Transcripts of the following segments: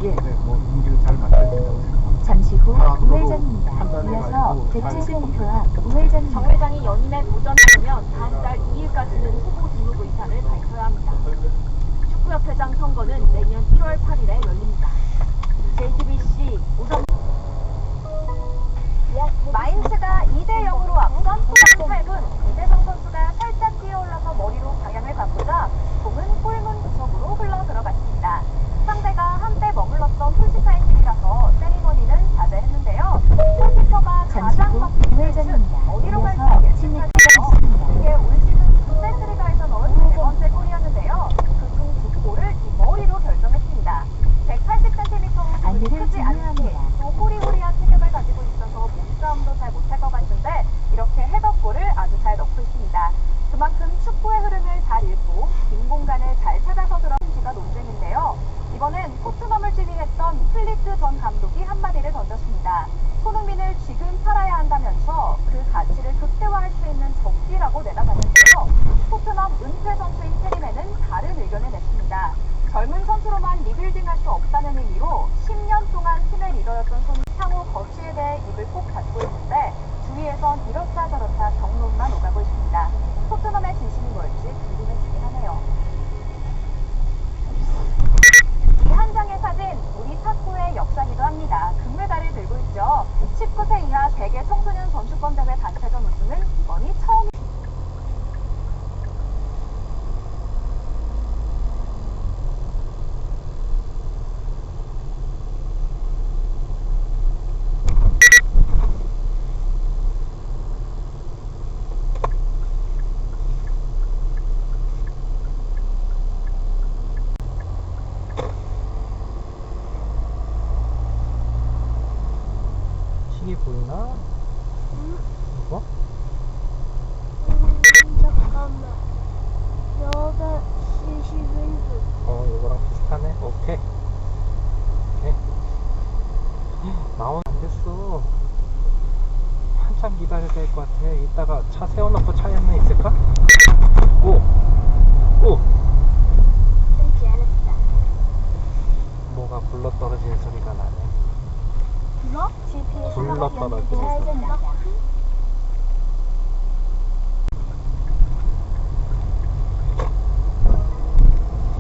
네, 뭐 임기를 잘 맡아야 된다고 생각합니다. 잠시 후 앞으로 우회전입니다. 판단해가지고 이어서 잘 대치센터와 우회전입니다. 정 회장이 연임에 도전하려면 다음 달 2일까지는 후보 등록 의사를 밝혀야 합니다. 축구협회장 선거는 내년 1월 8일에 열립니다. JTBC 오성 마인츠가 2대0으로 앞선 후반 8분 이대성 선수가 살짝 뛰어올라서 머리로 방향을 바꾸자 공은 골문 구석으로 흘러 들어갔습니다. 상대가 한때 머물렀던 풀스타임이라서 세리머니는 자제했는데요. 골키퍼가 잠시 가장 후 막힌 우회전입니다. 어디로 갈지 이어서 예측하는데요. 이게 올 시즌 분데스리가에서 넣은 세 번째 골이었는데요. 그중 두 골을 이 머리로 결정했습니다. 180cm 안내를 크지 않게 중요합니다. 또 호리호리한 체격을 가지고 있어서 몸싸움도 잘 못할 것 같은데 이렇게 헤더골을 아주 잘 넣고 있습니다. 그만큼 축구의 흐름을 잘 읽고 빈 공간을 잘 찾아서 들어온지가 논쟁인데요. 이번엔 토트넘을 지휘했던 플리트 전 감독이 한마디를 던졌습니다. 손흥민을 지금 팔아야 한다면서 그 가치를 극대화할 수 있는 적기라고 내다봤는데요. 토트넘 은퇴 선수인 페리맨은 다른 의견을 냈습니다. 젊은 선수로만 리빌딩할 수 없다는 의미로 10년 동안 팀의 리더였던 손 향후 거취에 대해 입을 꼭 닫고 있는데 주위에선 이렇다 저렇다 정론만 오가고 있습니다. 토트넘의 진심이 뭘지 궁금해지긴 하네요. 이 한 장의 사진, 우리 탁구의 역사이기도 합니다. 금메달을 들고 있죠. 19세 이하 세계 청소년 선수권 대회 단체전 우승은 이번이 처음입니다. 시계 보이나? 이거? 잠깐만. 여가 71분. 이거랑 비슷하네. 오케이. 오케이. 나온 안 됐어. 한참 기다려야 될 것 같아. 이따가 차 세워놓고 차에 한 명 있을까? 오! 오! 끊지 않았다. 뭐가 굴러 떨어지는 소리가 나네. 불러? 굴러 떨어지는 소리. 좌회전입니다.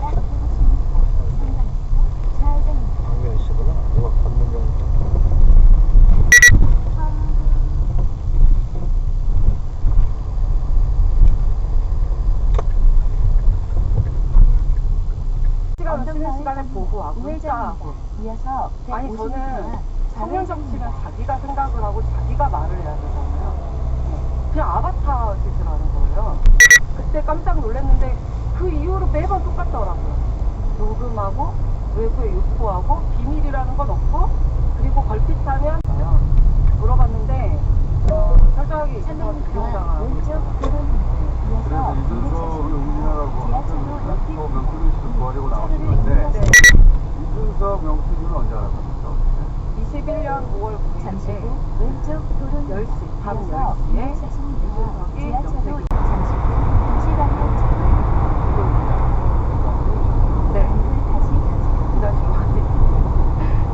약 150m 좌회전입니다. 장면 씨구나. 누가 걷는 거. 쉬는 시간에 보고하고 우회전입니다. 이어서 아니 저는 150m 송은정 씨는 좌회전입니다. 자기가 생각을 하고 자기가 말을 해야 되잖아요. 그냥 아바타 짓을 하는 거예요. 그때 깜짝 놀랐는데 그 이후로 매번 똑같더라고요. 녹음하고 외부에 유포하고 비밀이라는 건 없고 그리고 걸핏하면 물어봤는데 철저하게 있어서 비용당하고 왼쪽 도로입니다. 이어서 그래서 이준석을 응징하라고 지하철로 옆이 명수를 구하려고 나오신 건데 네. 이준석 명수는 언제 알았습니까? 21년 5월 9일 잠시 때 후 왼쪽 도로입니다. 10시, 밤 이어서 10시에 이준석입니다. 이준석이 지하철로 명색이 잠시 후 도시방향 네. 다시 가세요. 다시 와지.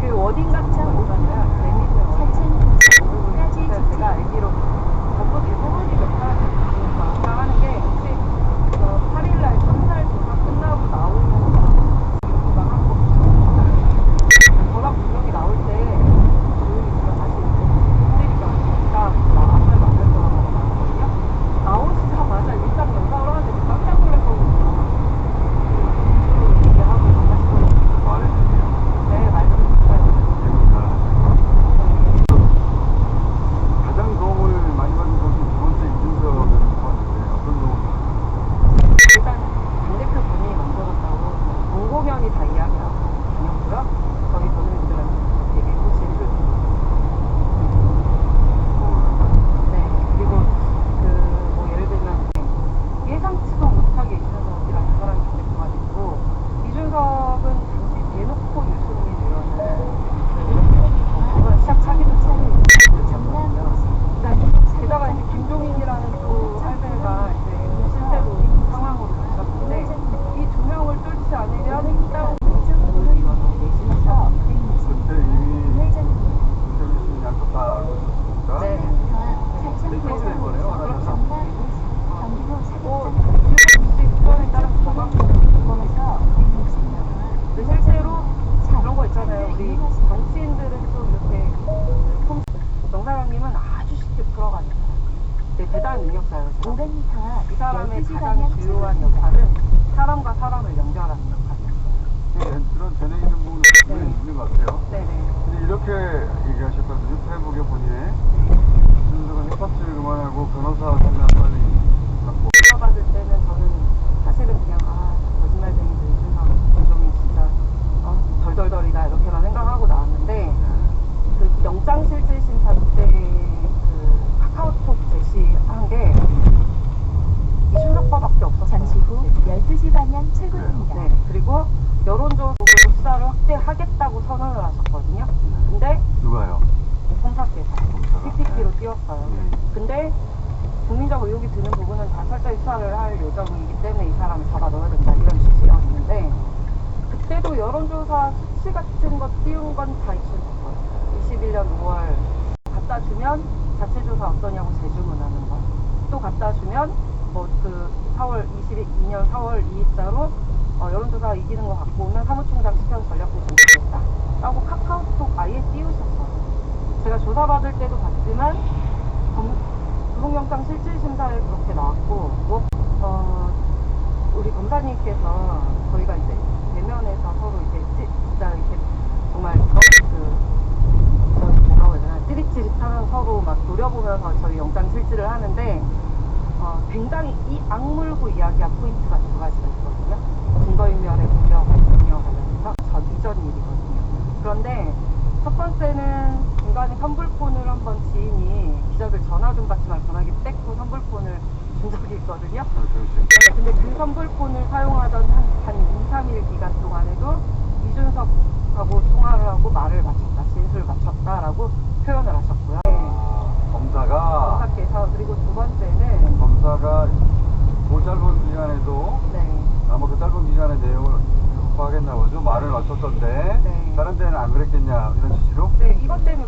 그 워딩 같은 거 있잖아요. 재밌는 워딩. 차츰까지 그래서 제가 알기로 전부 대부분이 몇 사람이 아까 하는 게 혹시 8일날 첫날 조사 끝나고 나오는 막 하고 저랑 분명히 나올 때 조용히 들어가시 힘드니까 진짜 앞을 막을 거라고 말하거든요. 나오시자마자 일단 영상을 하는데 깜짝 놀랐거든요. 얘기하고 다시 말해주세요. 네, 말도 못해요. 가장 도움을 많이 받은 것이 두 번째 이준석을 뽑았는데 어떤 도움을 받았어요? 일단 당대표 본인이 만들었다고 공공연히 다 이야기하고 다녔고요. 저희 본인들한테 되게 호시를 네, 그리고 뭐 예를 들면 예상치도 못하게 이준석이라는 사람이 당대표가 됐고 이준석은 당시 대놓고 유승민 의원을 시작하기도 전에 게다가 이제 김종인이라는 또 할배가 이제 실제로 상황으로 가셨는데 이 두 명을 뚫지 않으면 일단 왼쪽 도로입니다. 이어서 500m 앞 이 사람의 12시 가장 방향 주요한 출구입니다. 역할은 사람과 사람을 연결하는 역할이었어요. 그런 재능 있는 부분은 분명히 있는 것 같아요. 네네. 근데 이렇게 얘기하셨거든요. 페이북에 보니에 이준석은 힙합을 그만하고 변호사 상담 빨리 갖고 받을 때는 저는 사실은 그냥 거짓말쟁이들 이준석 김종인 진짜 덜덜덜이다 이렇게만 생각하고 나왔는데 그 영장실질심사 때 그 카카오톡 제시한 게 이준석 거밖에 없었어요. 잠시 후 12시 방향 출구입니다. 네, 그리고 여론조사 수사를 확대하겠다고 선언을 하셨거든요. 근데 누가요? 검사께서 검사가? PPT로 띄웠어요. 네. 근데 국민적 의혹이 드는 부분은 다 철저히 수사를 할 예정이기 때문에 이 사람을 잡아 넣어야 된다 이런 취지였는데 그때도 여론조사 수치 같은 거 띄운 건 다 있었어요. 21년 5월 갖다 주면 자체조사 어떠냐고 재주문하는 거. 또 갖다 주면 뭐 그 22년 4월 2일자로 여론조사 이기는 거 갖고 오면 사무총장 시켜서 전략부 준비했다 라고 카카오톡 아예 띄우셨어요. 제가 조사받을 때도 봤지만 구속영장 실질심사에 그렇게 나왔고 우리 검사님께서 저희가 이제 대면에서 서로 이제 진짜 이렇게 정말 찌릿찌릿하면 서로 막 노려보면서 저희 영장 실질을 하는데 굉장히 이 악물고 이야기한 포인트가 두 가지가 있거든요. 증거인멸의 공격 관련해서 이전 일이거든요. 그런데 첫 번째는 중간에 선불폰을 한번 지인이 기자들 전화 좀 받지 말고 전화기 뺏고 선불폰을 준 적이 있거든요. 근데 그 선불폰을 사용하던 한 2, 3일 기간 동안에도 이준석하고 통화를 하고 말을 마쳤다, 진술을 마쳤다라고 표현을 하셨고요. 검사께서 그리고 두 번째는 검사가 그 짧은 기간에도 네. 아마 그 짧은 기간의 내용을 확보하겠나 보죠. 말을 맞췄던데 네. 다른 데는 안 그랬겠냐 이런 취지로? 네, 이것 때문에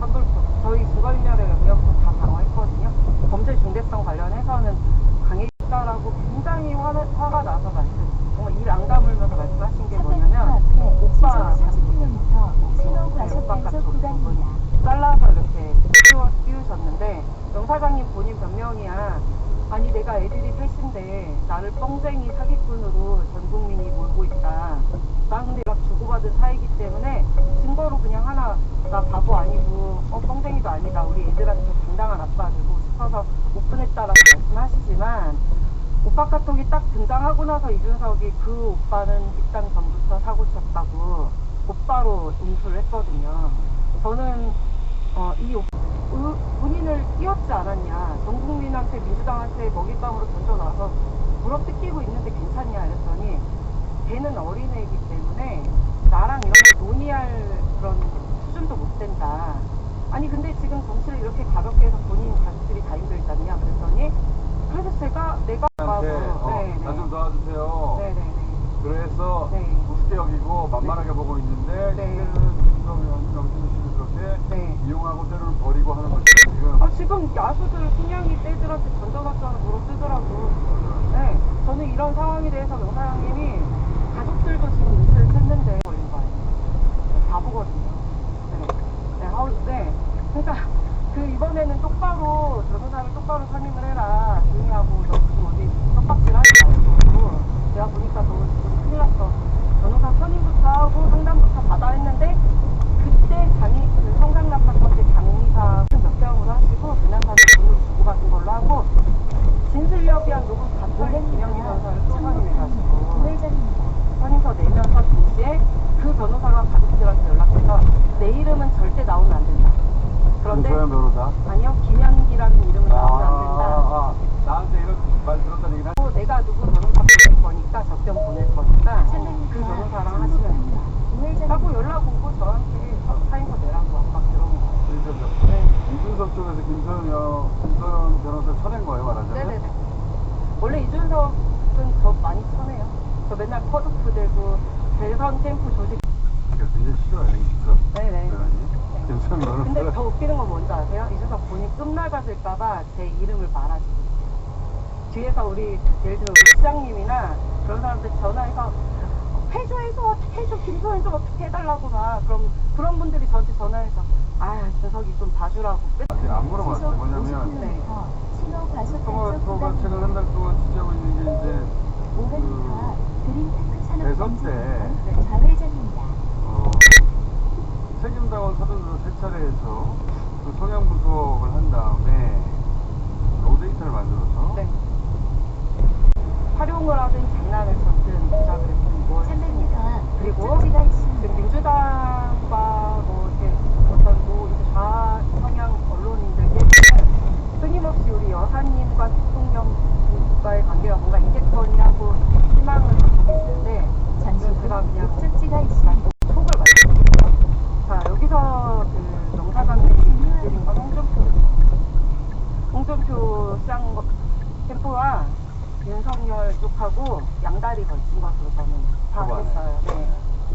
선불폰 저희 증거인멸의 영역도 다 강화했거든요. 범죄 중대성 관련해서는 강했다라고 굉장히 화가 나서 정말 입 안 다물면서 말씀하신 게 300m 뭐냐면 앞에 시속 오빠 30km 신호 오빠 과속 단속 카톡 구간입니다. 잘라서 이렇게 띄우셨는데 영사장님 본인 변명이야. 아니 내가 애들이 셋인데 나를 뻥쟁이 사기꾼으로 전 국민이 몰고 있다. 난 근데 막 주고받은 사이기 때문에 증거로 그냥 하나 나 바보 아니고 뻥쟁이도 아니다. 우리 애들한테 당당한 아빠 되고 싶어서 오픈했다라고 말씀하시지만 오빠 카톡이 딱 등장하고 나서 이준석이 그 오빠는 입당 전부터 사고 쳤다고 곧바로 인수를 했거든요. 저는 이 본인을 띄웠지 않았냐. 전 국민한테 민주당한테 먹잇감으로 던져놔서 무릎 뜯기고 있는데 괜찮냐 이랬더니 걔는 어린애이기 때문에 나랑 이렇게 논의할 그런 수준도 못 된다. 아니 근데 지금 정치를 이렇게 가볍게 해서 본인 가족들이 다 힘들지 않냐 그랬더니 그래서 내가 나 좀 도와주세요. 네네네. 그래서 네. 우습게 여기고 만만하게 보고 있는데 네. 실제는 김성현, 명진우 씨를 그렇게 네. 이용하고 때로는 버리고 하는 것이 지금 지금 야수들 그냥이 떼들한테 던져놨잖아. 무릎 뜨더라고. 네. 저는 이런 상황에 대해서 명사장님이 가족들도 지금 인수를 했는데 걸린 거 아니에요. 바보거든요. 네. 그러니까 이번에는 똑바로 변호사를 똑바로 선임을 해라. 조용히 하고 너 무슨 어디 떡밥질 하지 말고. 내가 보니까 너 지금 큰일 났어. 변호사 선임부터 하고 상담부터 받아 했는데 그때 성상납학원 때 장의사 몇 병으로 하시고 변호사한테 돈을 주고받은 걸로 하고 진술력 위한 녹음 다 털린 김영희 변호사를 또 선임해가지고 우회전입니다. 선임서 내면서 동시에 그 변호사가 가족들한테 연락해서 내 이름은 절대 나오면 안 된다. 그런데 김소연 변호사? 아니요, 김현기라는 이름은 나오면 안 된다. 나한테 이런 말 들었다는 얘기는 또 내가 누구 변호사 보낼 거니까 접견 보낼 거니까 그 변호사랑 하시면 된다. 하고 연락 오고 저한테 사인서 내라고 압박 들어온 거예요. 네. 이준석 쪽에서 김소연 변호사 쳐낸 거예요, 말하자면? 네네네. 원래 이준석은 저 많이 쳐내요. 저 맨날 컷오프 되고 대선 캠프 조직. 굉장히 싫어요, 이준석. 네네. 김소연 변호사. 근데 더 웃기는 건 뭔지 아세요? 이준석 본인 끝나가실까봐 제 이름을 말하시고 뒤에서 우리 예를 들어 우리 시장님이나 그런 사람들 전화해서 해줘 김소연 좀 어떻게 해달라고 막 그런 분들이 저한테 전화해서 준석이 좀 봐주라고 안 물어봤어요. 뭐냐면 네. 신호 과속 단속 토마토가 구간입니다. 최근 한 달 동안 취재하고 있는 게 이제 500m 그린테크 산업 대선 때 좌회전입니다. 책임당원 사전조사 세 차례에서 그 성향 분석을 한 다음에 로데이터를 만들어서 네. 활용을 하든 장난을 쳤든 조작을 했든 뭘 300m 앞 그리고 목적지가 있습니다. 지금 민주당과 뭐 이렇게 어떤 뭐 이제 좌성향 언론인들께 끊임없이 우리 여사님과 대통령과의 관계가 뭔가 있겠거니 하고 희망을 갖고 계시는데 잠시 후 제가 그냥 목적지가 있습니다. 속을 맞습니다. 자 여기서 그 영사관들과 홍준표 시장 캠프와 윤석열 쪽하고 양다리 걸친 것으로 저는 파악했어요. 네.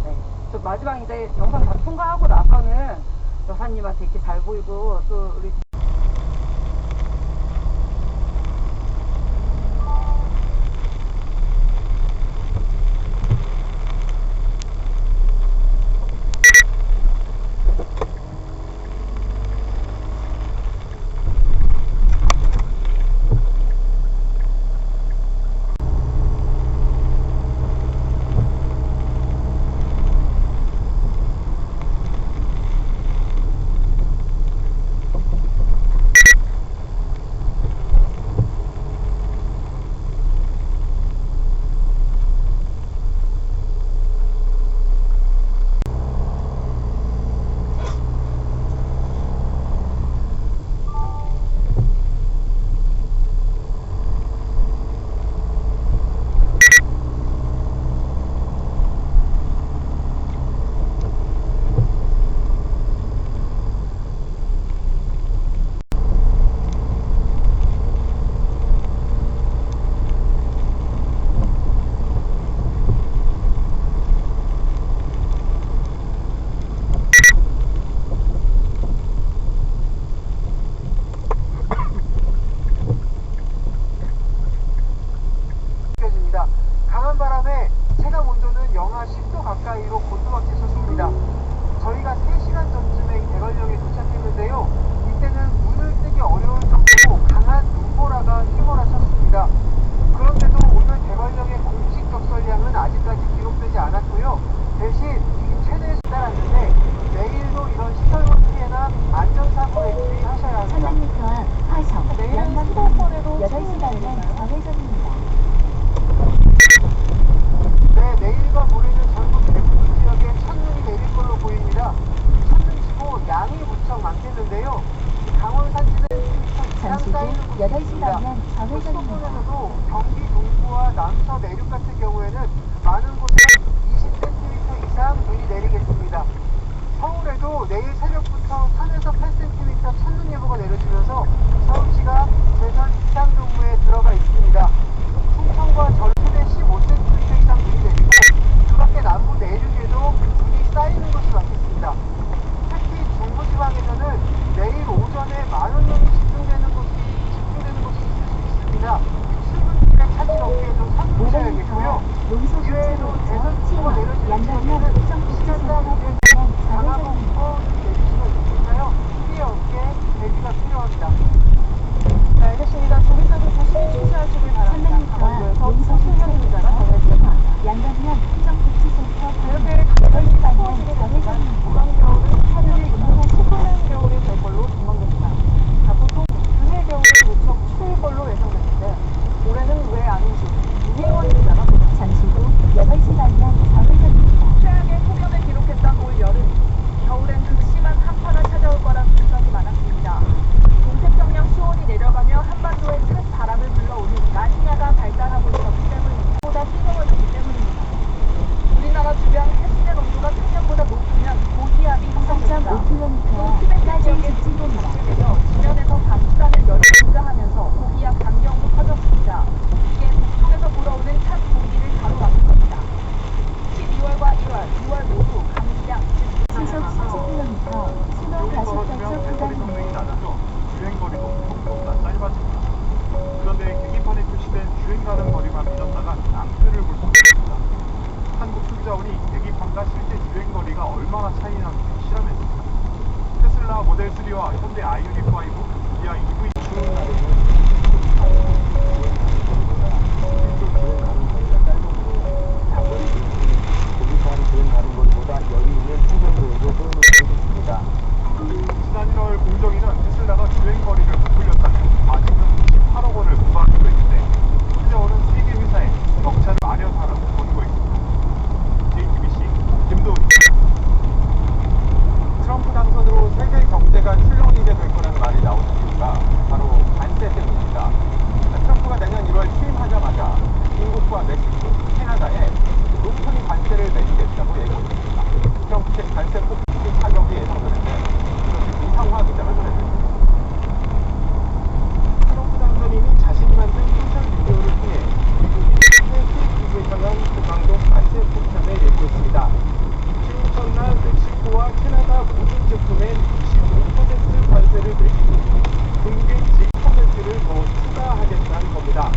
네. 저 마지막 이제 영상 다 통과하고 나서는 여사님한테 이렇게 잘 보이고 또 우리 느껴집니다. 강한 바람에 체감 온도는 영하 10도 가까이로 곤두박질 섰습니다. 저희가 3시간 전쯤에 이 대관령에 도착했는데요. 이때는 눈을 뜨기 어려울 정도로 강한 눈보라가 휘몰아쳤습니다. 그런데도 오늘 대관령의 공식 적설량은 아직까지 기록되지 않았고요. 대신 이 최대 수달았는데 내일도 이런 시설물 피해나 안전사고에 주의하셔야 합니다. 300m 앞 화성 내일은 양반 수도권에도 8시 최고 방향 내릴까요? 좌회전입니다. 네, 내일과 모레는 전국 대부분 지역에 첫눈이 내릴 걸로 보입니다. 첫눈치고 양이 무척 많겠는데요. 강원 산지는 10m 이상 잠시 후 쌓이는 곳이 8시 있습니다. 방향 좌회전입니다. 수도권에서도 경기 동부와 남서 내륙 같은 경우에는 많은 곳에 20cm 이상 눈이 내리겠습니다. 서울에도 내일 새벽부터 3에서 8cm 첫눈 예보가 내려지면서 서울시가 대선 비상근무에 들어가 있습니다. 충청과 전라 최대 15cm 이상 눈이 내리고 그 밖에 남부 내륙에도 눈이 쌓이는 곳이 많겠습니다. 특히 중부지방에서는 내일 오전에 많은 눈이 집중되는 곳이 있을 수 있습니다. 출근길에 차질 없게 좀 500m 참고하셔야겠고요. 농소 이외에도 교차로에서 대선 치마 후보가 내려지는 양방향 지역에는 특정복지센터 방향 강하고 좌회전입니다. 무거운 내리시면 있으니까요. 피해 없게 대비가 필요합니다. 네, 알겠습니다. 조기적으로 조심히 취재하시길 바랍니다. 300m 앞 강원도에서 농소 서승현 기자가 전해드립니다. 교차로에서 양방향 특정복지센터 이렇게 방향 8시 방향 추워지게 되지만 좌회전입니다. 이번 겨울은 하늘이 무척 습한 겨울이 될 걸로 전망됩니다. 보통 그해 겨울이 무척 추울 걸로 예상됐는데 올해는 왜 아닌지 유희원 기자가 보도합니다. 잠시 후 8시 방향 좌회전입니다. 최악의 폭염을 기록했던 올 여름, 겨울엔 극심한 한파가 찾아올 거란 분석이 많았습니다. 동태평양 수온이 내려가며 한반도에 찬 바람을 불러오는 라니냐가 발달하고 있었기 때문입니다. 보다 신경을 주기 때문입니다. 우리나라 주변 햇빛의 농도가 평년보다 높으면 고기압이 형성됩니다. 3.5km까지 직진됩니다. 되며 지면에서 단수단을 열을 증가하면서 고기압 강경도 커졌습니다. 이게 북쪽에서 불어오는 찬 공기를 가로막은 겁니다. 12월과 1월, 2월 모두 감기량 시속 40km 신호 과속 단속 구간입니다. 낮아져 주행거리도 속도보다 짧아집니다. 그런데 계기판에 표시된 주행 가능 거리만 믿었다가 낭패를 볼 수 있습니다. 한국투기자원이 계기판과 실제 주행거리가 얼마나 차이 나는지 실험했습니다. 테슬라 모델 3와 현대 아이오닉 5, 기아 EV 추운 날에는 폭탄을 냈고 있습니다. 취임 첫날 멕시코와 캐나다 모든 제품에 25% 관세를 매기고 중국에 10%를 더 추가하겠다는 겁니다.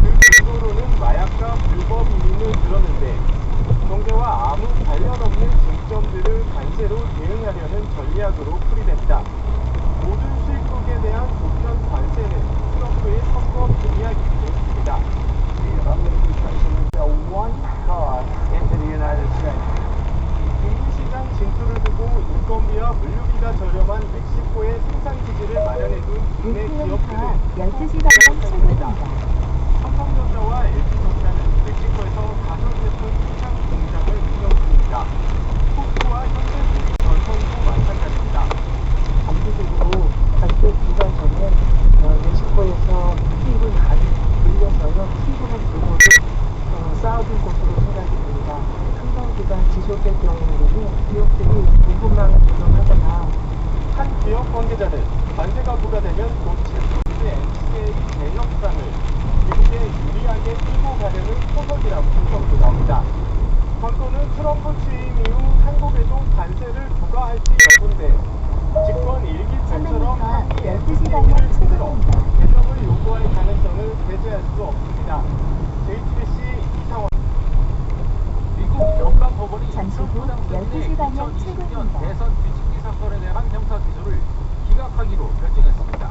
그 근거로는 마약과 불법 이민을 들었는데 경제와 아무 관련 없는 쟁점들을 관세로 대응하려는 전략으로 풀이됩니다. 모든 수입국에 대한 보편 관세는 트럼프의 선거 공약이기도 했습니다. 국민시장 진출을 두고 인건비와 물류비가 저렴한 멕시코에 생산기지를 마련해둔 국내 기업들은 12시 반경 출근입니다. 삼성전자와 LG전자는 멕시코에서 가전제품 생산 공장을 운영 중입니다. 포스와 현대무기 전선도 마찬가지입니다. 단기적으로 한때 기간 전에 멕시코에서 수입을 많이 늘려서요. 수입으로 들어오고 쌓아둔 것으로 생각이 됩니다. 상당 기간 지속될 경우에는 기업들이 공급망을 조정하거나 한 기업 관계자는 관세가 부과되면 곧 제품의 MCA 대역상을 미국에 유리하게 끌고 가려는 포석이라고 분석도 나옵니다. 정권은 트럼프 취임 이후 한국에도 관세를 부과할지 여부인데 집권 일기 때처럼 12시 반경 출근입니다. 개정을 요구할 가능성을 배제할 수 없습니다. JTBC 이상원. 미국 연방법원이 잠시 후 12시 반경 출근입니다. 대선 뒤집기 사건에 대한 형사 기소를 기각하기로 결정했습니다.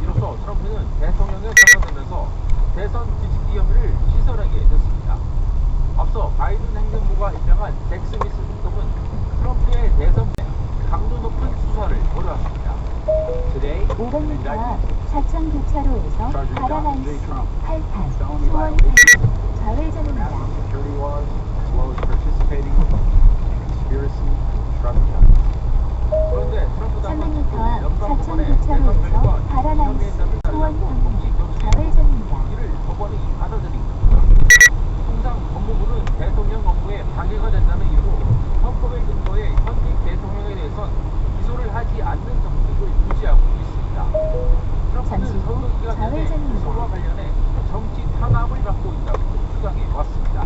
이로써 트럼프는 대통령에 당선되면서 대선 뒤집기 혐의를 시설하게 됐습니다. 앞서 바이든 행정부가 임명한 잭 스미스 특검은 트럼프의 대선 강도 높은 수사를 벌여왔습니다. Today, 500m 앞 사천 교차로에서 파라나이스 8탄 수원 좌회전입니다. 그런데 트럼프 당은 300m 앞 사천 연방법원의 교차로에서 대선 파라나이스 수원 법률 좌회전입니다. 이를 법원이 받아들인 겁니다. 통상 법무부는 대통령 업무에 방해가 된다는 이유로 헌법의 근거에 현직 대통령에 대해선 기소를 하지 않는 정책을 유지하고 있습니다. 트럼프는 잠시 후 선거 기간 내내 좌회전입니다. 기소와 관련해 정치 탄압을 받고 있다고 주장해 왔습니다.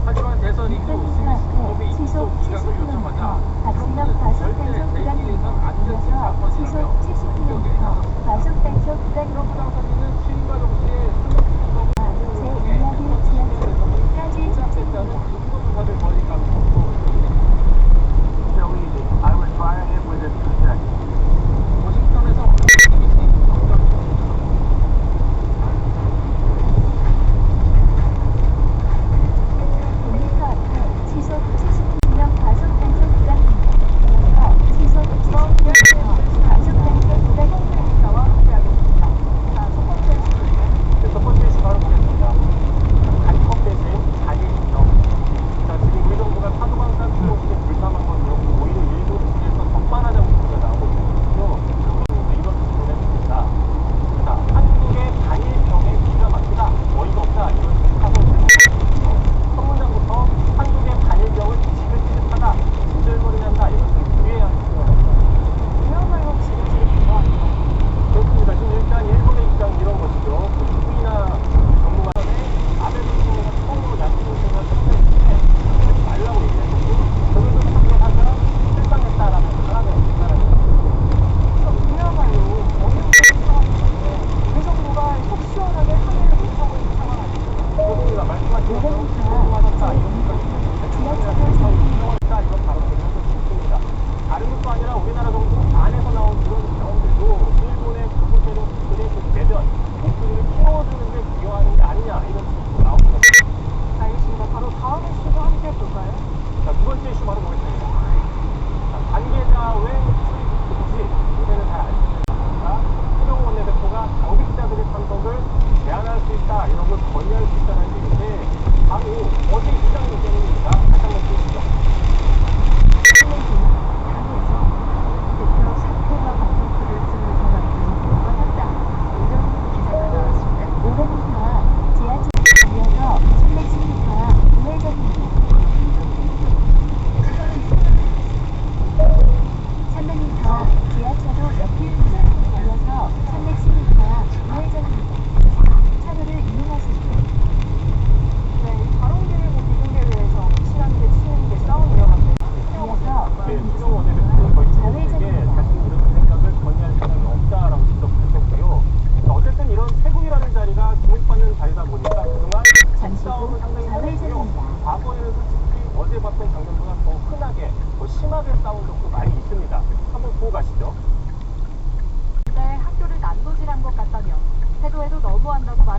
하지만 대선 이후 600m 앞에 스미스 시속 법이 기소 기각을 70km 요청하자 박진영 과속 단속 구간입니다. 이어서 시속 70km 과속 단속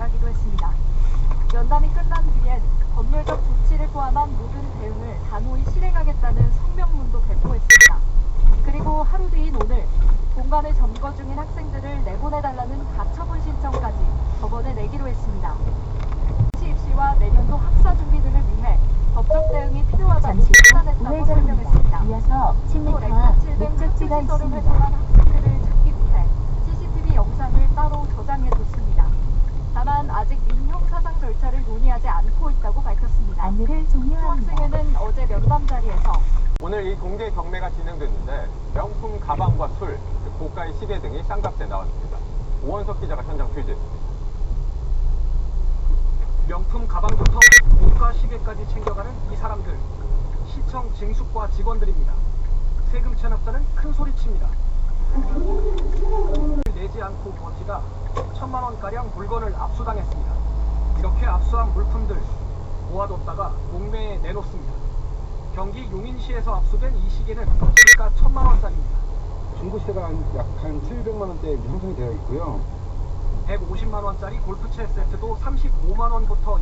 말하기도 했습니다. 면담이 끝난 뒤엔 법률적 조치를 포함한 모든 대응을 단호히 실행하겠다는 성명문도 배포했습니다. 그리고 하루 뒤인 오늘 본관을 점거 중인 학생들을 내보내달라는 가처분 신청까지 법원에 내기로 했습니다. 입시와 내년도 학사 준비 등을 위해 법적 대응이 필요하다고 잠시 후 판단했다고 설명했습니다. 이어서 또 10m 렉처칠 등 목적지가 학습시설을 있습니다. 활용한 학생들을 찾기 위해 CCTV 영상을 따로 저장해뒀습니다. 다만 아직 민형 사상 절차를 논의하지 않고 있다고 밝혔습니다. 안내를 종료합니다. 수학생회는 어제 면담 자리에서 오늘 이 공개 경매가 진행됐는데 명품 가방과 술, 고가의 시계 등이 쌍값에 나왔습니다. 오원석 기자가 현장 취재했습니다. 명품 가방부터 고가 시계까지 챙겨가는 이 사람들, 시청 징수과 직원들입니다. 세금 체납자는 큰 소리칩니다. 내지 않고 버티다 1,000만 원가량 물건을 압수당했습니다. 이렇게 압수한 물품들 모아뒀다가 목매에 내놓습니다. 경기 용인시에서 압수된 이 시계는 시가 1,000만 원짜리입니다. 중고시대가 약 한 700만 원대에 형성이 되어 있고요. 150만 원짜리 골프채 세트도 35만 원부터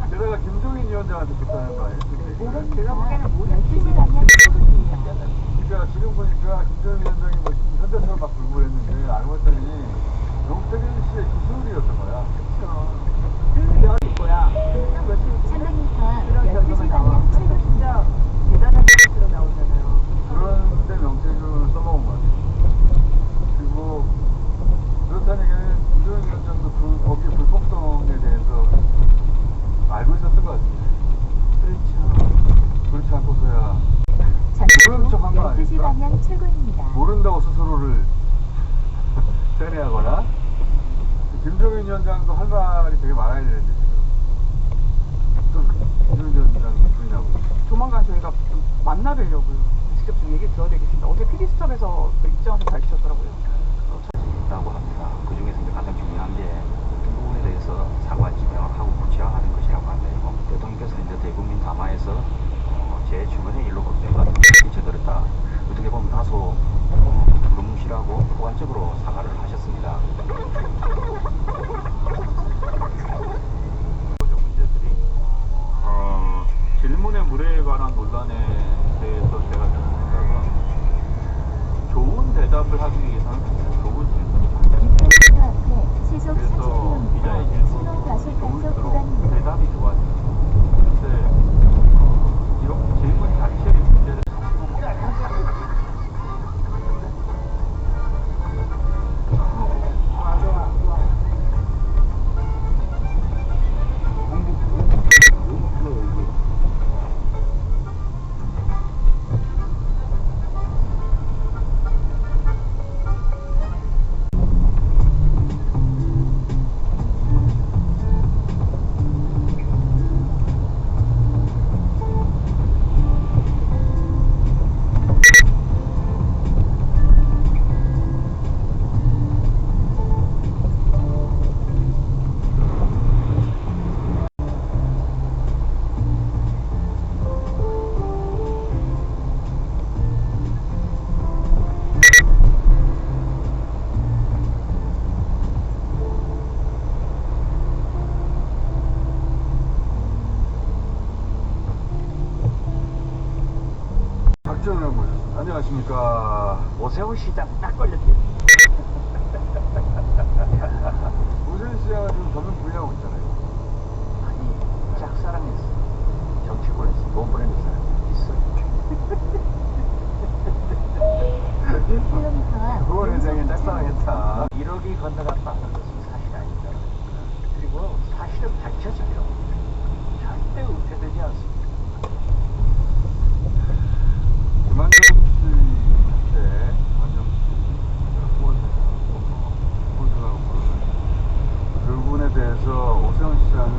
게다가 김종인 위원장한테 줬다는 거 아니에요? 제가 보기에는 모든 팀이 그러니까 지금 보니까 김종인 위원장이 뭐 현대처럼 막 불고 했는데 알고 봤더니 용태균 씨의 기술이었던 거야. 그 열이 뭐야? 300m 12시 방향 출구 진짜 대단한 것으로 나오잖아요. 그런데 명태균을 써먹은 거야. 그리고 그렇다는 얘기는 김종인 위원장도 거기에 불법성에 대해서 알고 있었을 것 같은데. 그렇죠. 그렇지 않고서야 모르는 척한 거 12시 아닐까? 방향 출구입니다. 모른다고 스스로를 세뇌하거나. 김종인 위원장도 할 말이 되게 많아야 되는데 지금 또 김종인 위원장 부인하고 조만간 저희가 좀 만나뵈려고요. 직접 좀 얘기 들어야 되겠습니다. 어제 PD수첩에서 입장을 좀 밝히셨더라고요. 있다고 합니다. 그 중에서 이제 가장 중요한 게 어떤 부분에 대해서 사과 지명을 하고 구체화하는 것이라고 하는데요. 대통령께서 이제 대국민 담화에서 제 주변의 일로 걱정과 미쳐들었다. 어떻게 보면 다소 두루뭉실하고 포괄적으로 사과를 하셨습니다. 문제들이 질문의 무례에 관한 논란에 대해서 제가 드는 생각은 좋은 대답을 하기 위해서는 좋은 질문이 육경수 앞에 시속 그래서 40km 기자의 질문 신호 과속 단속 좋을수록 구간입니다. 대답이 좋아져요. 근데 이렇게 질문이 잘 출전을 하고 있습니다. 안녕하십니까. 오세훈 시장 딱 걸렸대요. 오세훈 시장은 지금 전면 부인하고 있잖아요. 아니, 짝사랑했어. 정치권에서 돈 보내는 사람 있어. 1km 그걸 회장이 짝사랑했다. 1억이 건너갔다는 것은 사실이 아니다. 그리고 사실은 밝혀질 필요가 없다. 절대 은폐되지 않습니다. 김한정 씨한테 김한정 씨 후원하고 그 부분에 대해서 오세훈 시장은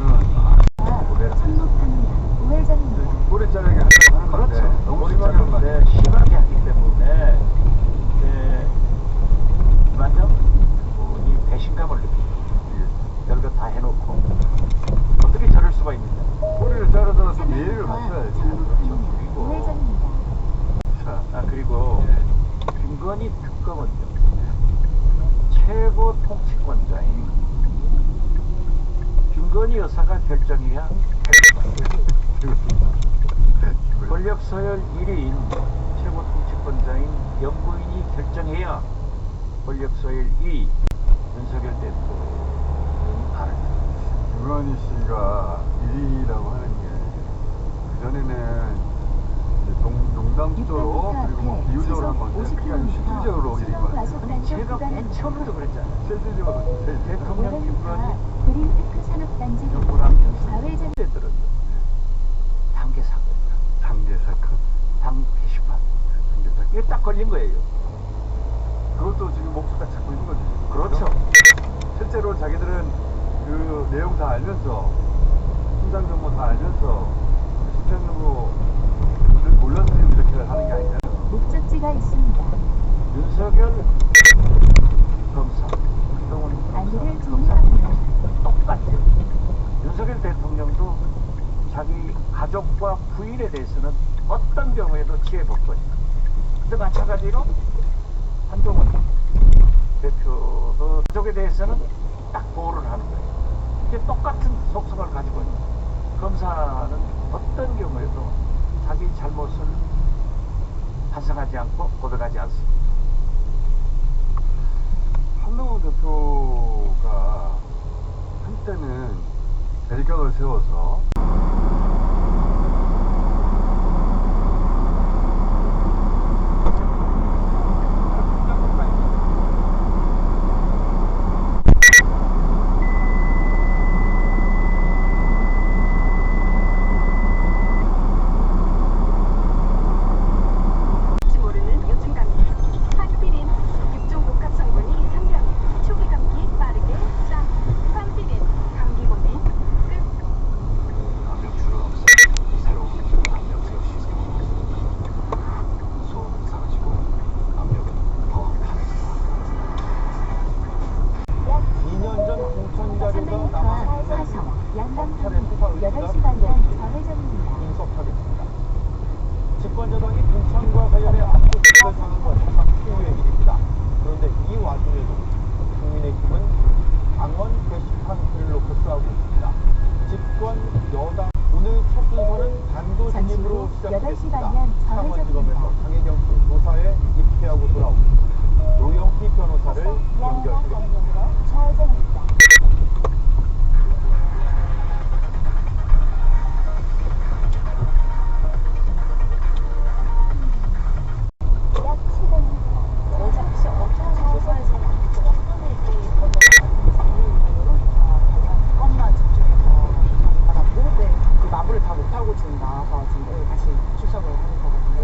침묵합니다. 우회전입니다. 꼬리자르게 하는 건데 너무 심하게 한 거 아니에요? 네, 심하게 하기 때문에 김한정 이 배신감을 느끼고 별것 다 해놓고 어떻게 저럴 수가 있느냐. 꼬리를 자르더라도 좀 예의를 갖춰야지. 그리고 우회전입니다. 그리고 김건희 특검은요, 최고 통치권자인 김건희 여사가 결정해야 권력 서열 1위인 최고 통치권자인 영부인이 결정해야 권력 서열 2위 윤석열 대통령이 발을 듭니다. 김건희 씨가 1위라고 하는 게 그전에는 농담조로 그리고 뭐 비유적으로 한 건데 그게 아니고 실질적으로 1위인 것 같아요. 제가 맨 처음에도 그랬잖아요. 실질적으로 대통령 김건희 그린테크 산업단지 정부랑 좌회전 들은 단계 사건이다. 단계 사건. 당 게시판. 이게 딱 걸린 거예요. 그것도 지금 목소리 딱 잡고 있는 거지. 그렇죠. 실제로 자기들은 그 내용 다 알면서 심상 정보 다 알면서 심상 정보를 몰라서 지금 이렇게 하는 게 아니잖아요. 목적지가 있습니다. 윤석열 검사, 그동안 안내를 검사 종료합니다. 똑같아요. 윤석열 대통령도 자기 가족과 부인에 대해서는 어떤 경우에도 지혜법권이다. 근데 마찬가지로 한동훈 대표도 가족에 대해서는 딱 보호를 하는 거예요. 이게 똑같은 속성을 가지고 있는 거예요. 검사는 어떤 경우에도 자기 잘못을 반성하지 않고 고백하지 않습니다. 한동훈 대표가 한때는 대립각을 세워서 모르는 요즘 감기. 황피린 6종 복합 성분이 함량. 초기 감기 빠르게 싹. 황피린 감기 고민 끝. 감염줄은 없어. 새로운 감염 제어 시스템으로 소음은 사라지고 압력은 더 강해진다. 약 2년 전 공천자료가 300m 남아 앞 사성 양강평 검찰의 8시 방향 좌회전입니다. 분석하겠습니다. 집권여당이 공천과 관련해 압수수색을 하는 것은 참 추후의 일입니다. 그런데 이 와중에도 국민의힘은 당원 게시판 글을 놓고 싸우고 있습니다. 집권 여당 오늘 첫 순서는 단도직입으로 잠시 후 8시 시작하겠습니다. 방향 창원지검에서 좌회전입니다. 강혜경 씨 조사에 입회하고 돌아옵니다. 노영희 변호사를 양강 연결드립니다. 방향으로 좌회전입니다. 약 700m. 여자 혹시 어떤 조사에서 어떤 일들이 건너갔는지 건만 집중해서 받았고 그 마무리를 다 못하고 지금 나와서 지금 오늘 다시 출석을 하는 거거든요.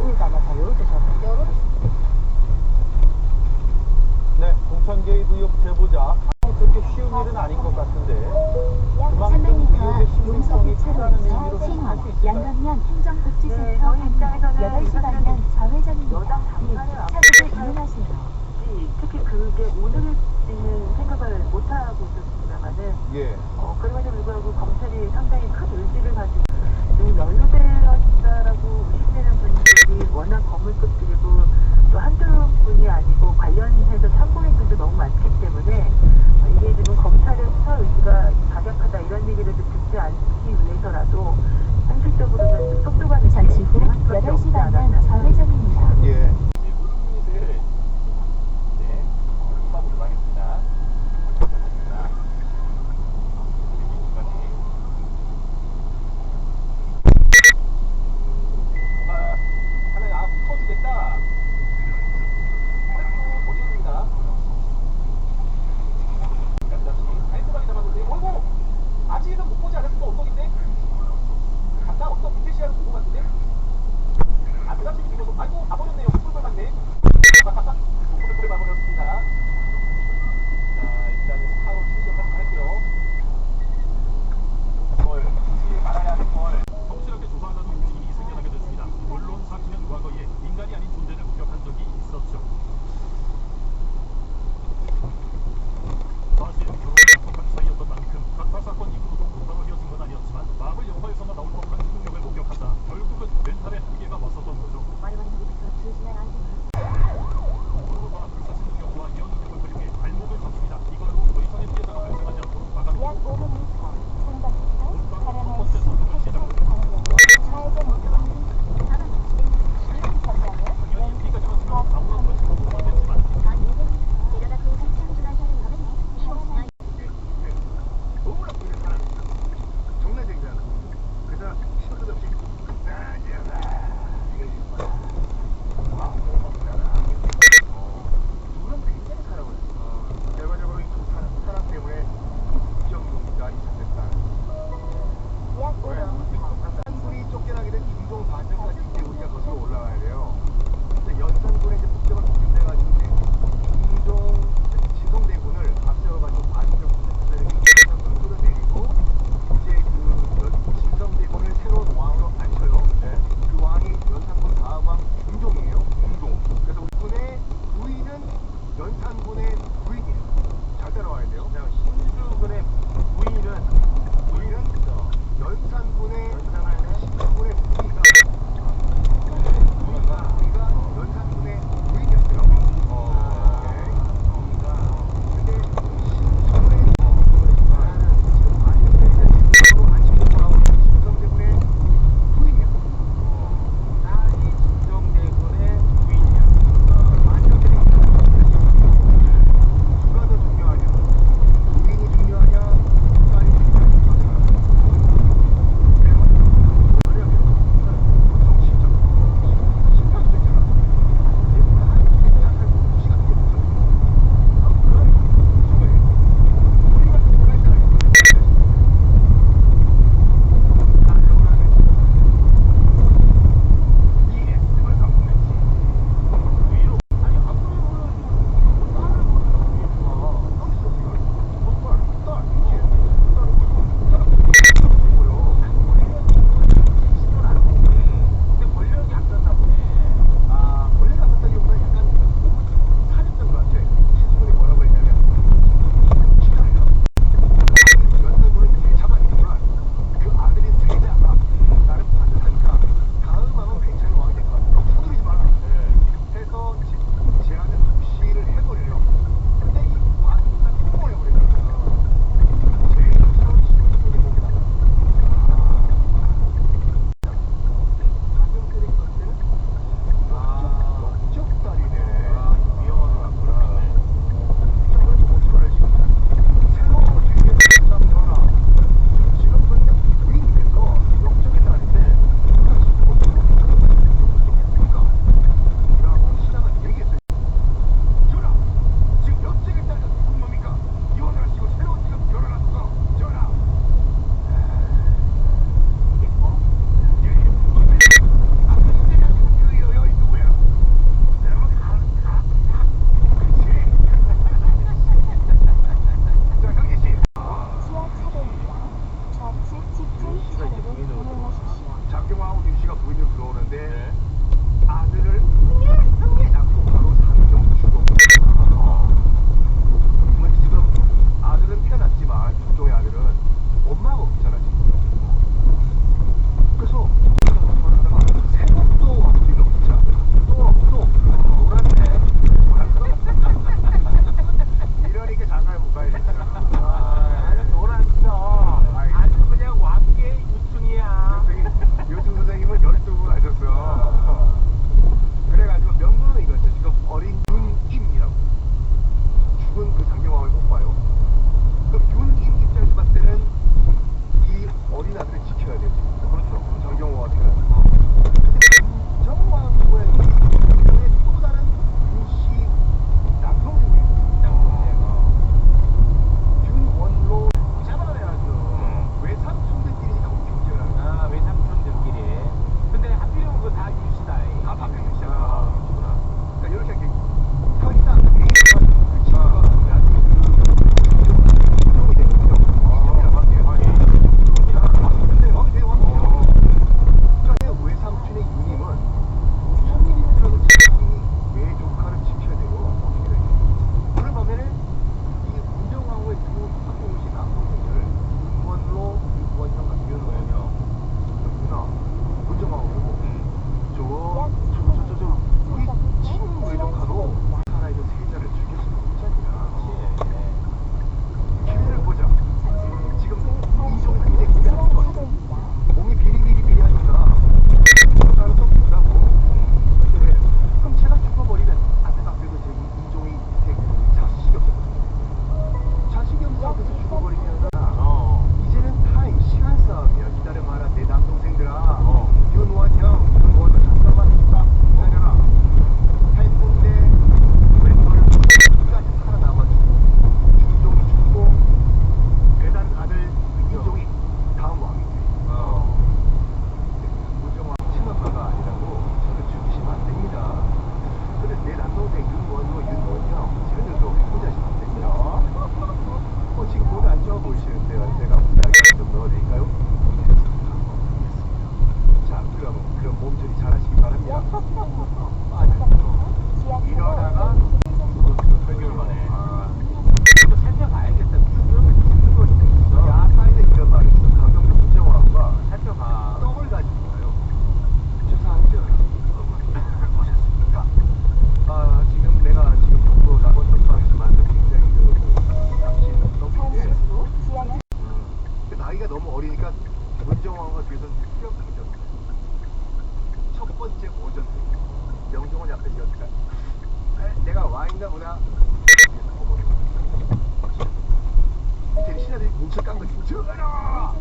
눈치 깐 거지. 전하!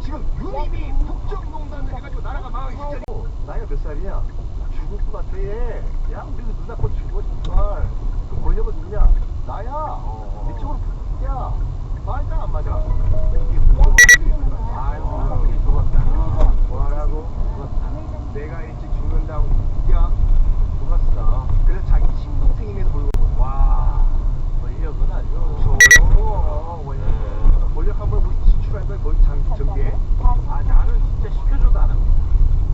지금 유님이 국정농단을 해가지고 나라가 망하기 직전이고 나이가 몇 살이냐? 죽을 것 같아 얘. 야 우리도 눈 앞고 죽어 정말. 그 권력은 누구냐? 나야. 이쪽으로 붙야. 말도 안 맞아. 이게 아유 죽었다. 뭐라고? 죽었다. 내가 일찍 죽는다고 야 죽었어. 그래서 자기 친동생임에도 불구하고 와 권력은 아주 권력 한번 우리 지출할 걸 거의 정비해. 아 나는 진짜 시켜줘도 안 합니다.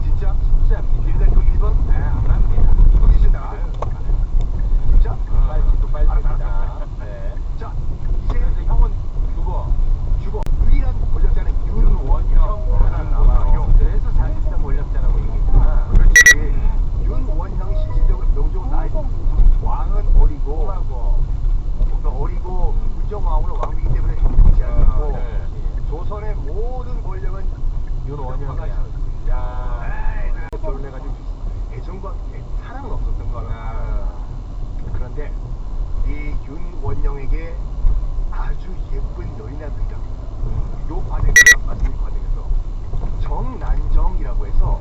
진짜? 진짜 니들 그 1번? 네 안 합니다. 거기 있습니다. 진짜? 빨리도 빨리 합니다. 네. 자 이제 형은 죽어. 유일한 권력자는 윤원형만 남아요. 그래서 사실상 권력자라고 얘기했구나. 그렇지. 윤원형이 실질적으로 명종은 나이 왕은 어리고 의정왕후는 왕비기 때문에 죽지 않고 조선의 모든 권력은 윤원형이야. 야, 결혼해가지고 애정과 사랑은 없었던 거야. 그런데 이 윤원영에게 아주 예쁜 여인이 하나 있답니다. 요 과정에서 말씀드린 과정에서 정난정이라고 해서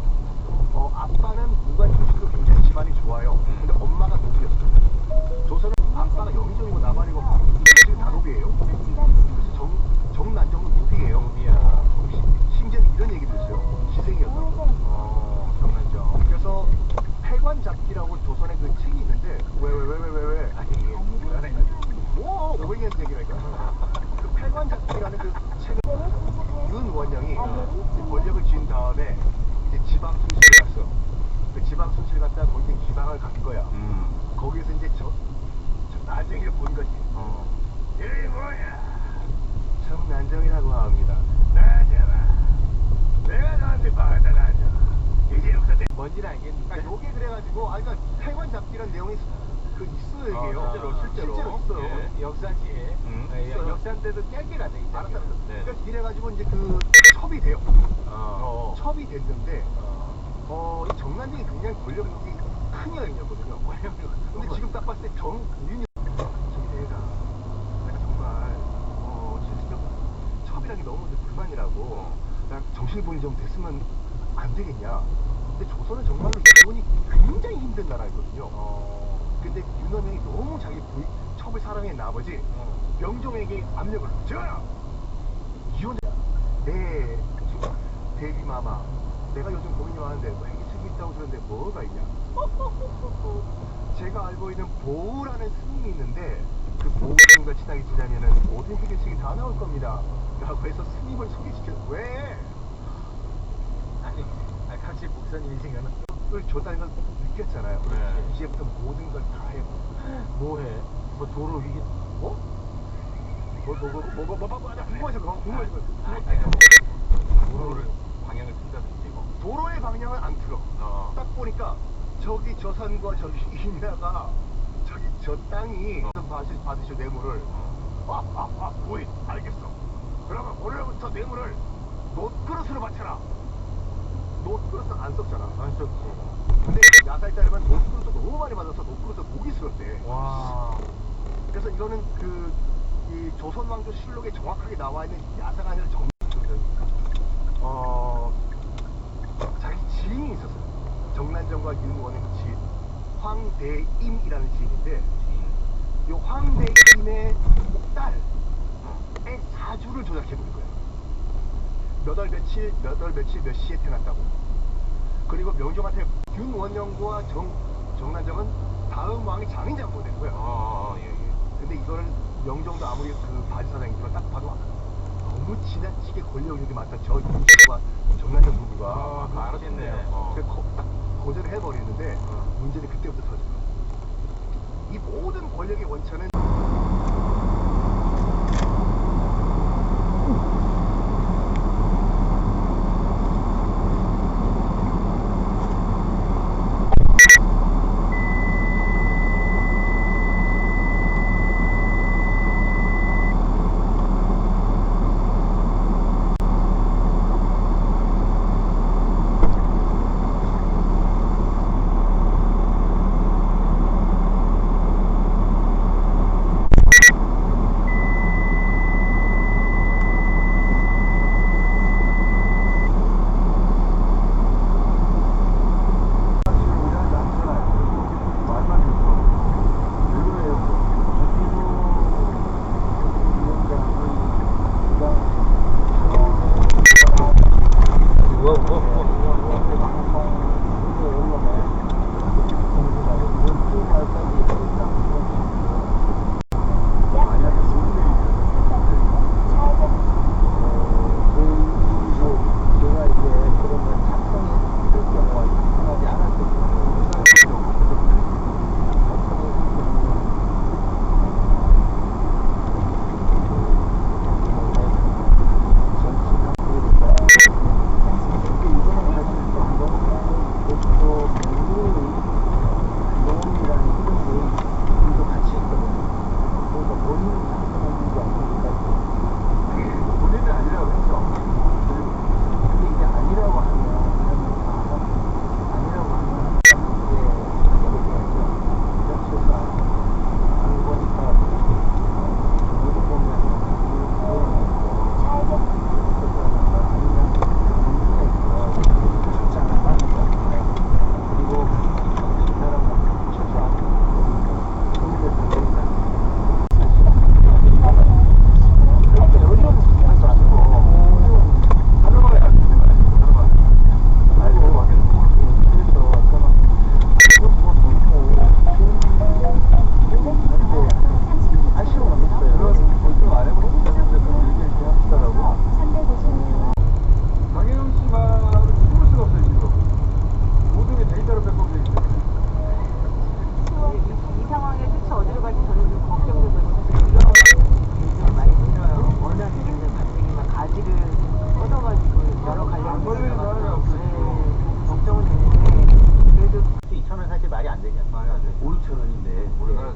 아빠는 무관 출신도 굉장히 집안이 좋아요. 근데 엄마가 노비였어요. 조선은 아빠가 영의정이고 나발이고 지금 다 노비예요. 그래서 정난정은 노비예요. 심지어는 이런 얘기도 있어요. 지생이었다고. 정난정. 그래서 패관잡기라고 조선에 그 책이 있는데 왜? 아니 뭐 500년 얘기라니까. 그 패관잡기라는 그 책을 윤원영이 권력을 쥔 다음에 이제 지방 순실을 갔어. 그 지방 순실 갔다가 거기 지방을 간 거야. 거기서 이제 저 난정이를 본 거지. 이름이 뭐야? 정난정이라고 합니다. 나잖아. 내가 너한테 말하다 나죠. 이제 여기서 뭔지는 알겠는데. 그러니까 요게 그래가지고 그러니까 패관잡기라는 내용이 그 있어요 이게요. 실제로 있어요. 예. 역사지에 역사인데도 짤기가 돼 있다. 알았어. 그러니까 이래가지고 이제 그 첩이 돼요. 첩이 됐는데 이 정난정이 굉장히 권력이 큰 여인이었거든요. 근데 지금 딱 봤을 때 정윤이 내가 정말 실질적 첩이라는 게 너무 불만이라고 나 정신분이 좀 됐으면 안 되겠냐. 근데 조선은 정말로 기본이 굉장히 힘든 나라였거든요. 근데 윤원영이 너무 자기 첩을 사랑해 나머지 명종에게 압력을 전하! 이혼해! 내 데뷔마마 내가 요즘 고민이 많은데 뭐 해기책이 있다고 들었는데 뭐가 있냐? 제가 알고 있는 보우라는 스님이 있는데 그 보우님과 친하게 지내면은 모든 해결책이 다 나올 겁니다 라고 해서 스님을 소개시켰 왜? 아니 같이 목사님이 생각은 을 줬다는 걸 느꼈잖아요. 이제부터 모든 걸 다 해. 뭐 해? 뭐 도로 위기 뭐? 궁금해서 도로를 방향을 틀다든지 뭐. 도로의 방향은 안 틀어. 딱 보니까 저기 저 산과 저기 인야가 저기 저 땅이 받으실 뇌물을 부인 알겠어. 그러면 오늘부터 뇌물을 놋그릇으로 바쳐라. 놋그릇은 안 썼잖아. 안 썼지. 근데 야살 따르면 놋그릇도 너무 많이 받아서 놋그릇도 보기 싫었대. 와. 그래서 이거는 이 조선 왕조 실록에 정확하게 나와 있는 야사가 아니라 자기 지인이 있었어요. 정난정과 윤원의 지인 황대임이라는 지인인데 이 황대임의 딸의 사주를 조작해버린 거예요. 몇 월 며칠 몇 시에 태어났다고. 그리고 명종한테 윤원영과 정난정은 다음 왕이 장인장모가 된 거예요. 근데 이거를 명종도 아무리 그 바지사장이지만 딱 봐도 너무 지나치게 권력력이 많다. 저 윤씨와 정난정 부부가 알았겠네요. 그래서 딱 거절을 해버리는데 문제는 그때부터 터져요. 이 모든 권력의 원천은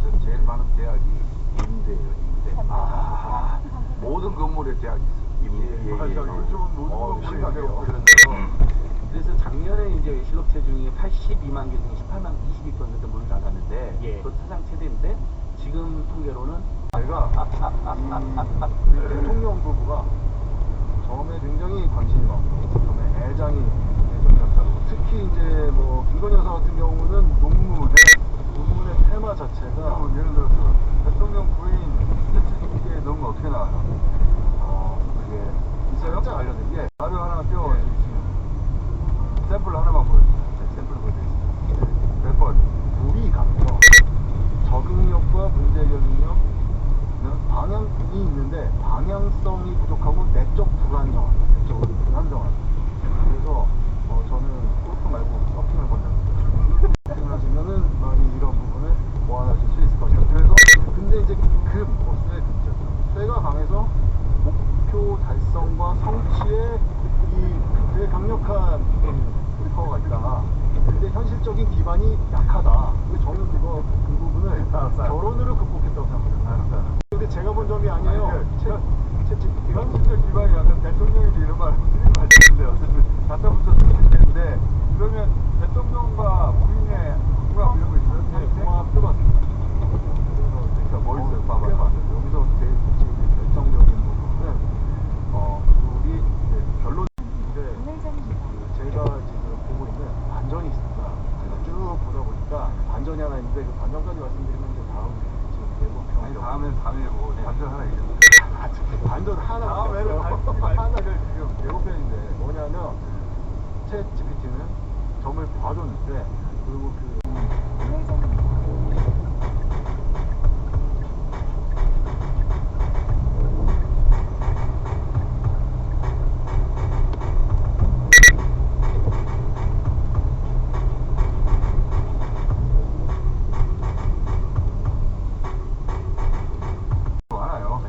건물에서 제일 많은 제약이 임대예요, 임대. 모든 건물에 제약이 있어요. 임대. 요즘은 모든 건물이 가격 그래서 작년에 이제 실업체 중에 82만 개 중에 18만 22% 문을 닫았는데 그 사상 최대인데 지금 통계로는 제가 이 대통령 부부가 처음에 굉장히 관심이 많고 처음에 애정이 많다고 특히 이제 뭐 김건희 여사 같은 경우는 논문의 테마 자체가 예를 들어서 대통령 부인 채찍에 넣으면 어떻게 나와요? 그게 있어요? 살짝 알려드린 게 자료 하나 띄워주시면 샘플 하나만 보여주세요. 샘플 보여드리겠습니다. 몇 번? 불이 강해서 적응력과 문제 적응력 방향이 있는데 방향성이 부족하고 내적 불안정함. 그래서 저는 골프 말고 서핑을 권장합니다. 서핑을 하시면은 많이 이런 부분을 보완하실 수 있을 것이다. 그래서 근데 이제 쇠 금전 쇠가 강해서 목표 달성과 성취에 이 되게 강력한 파워가 있다. 근데 현실적인 기반이 약하다. 근데 저는 그 부분을 결혼으로 극복했다고 생각합니다. 근데 제가 본 점이 아니에요. 현실적 기반이 약간 대통령이 이런 말 하시는 거 같은데 어쨌든 갖다 붙였을 텐데 그러면 대통령과 부인의 궁합 이런 거 있어요? 네, 궁합 껴봤습니다. 그래서 진짜 뭐 있어요? 봐봐. 여기서 제일 결정적인 부분은 둘이 결론인데 제가 지금 보고 있는 반전이 있습니다. 제가 쭉 보다 보니까 반전이 하나 있는데 그 반전까지 말씀드리면 이제 다음 지금 예고편 아니 다음에 뭐 반전 하나 얘기해주세요. 반전 하나 하나를 지금 예고편인데 뭐냐면 챗 GPT는 점을 봐줬는데 그리고 많아요.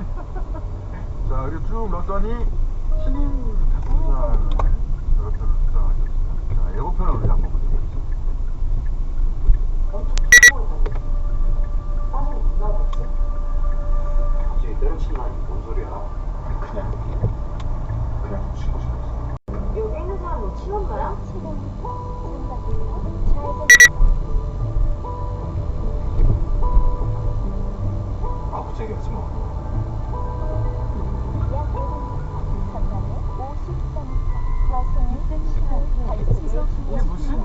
자, 그리고 쭉 넣었더니 신인 작품상을 여러분들 수상하셨습니다. 자, 예고편을 우리 한번 보시죠. 갑자기 때려치면 뭔 소리야? 그냥 치고 싶었어. 여기 있는 사람 뭐 친엄마야? 아버지에게 하지 마. 이게 무슨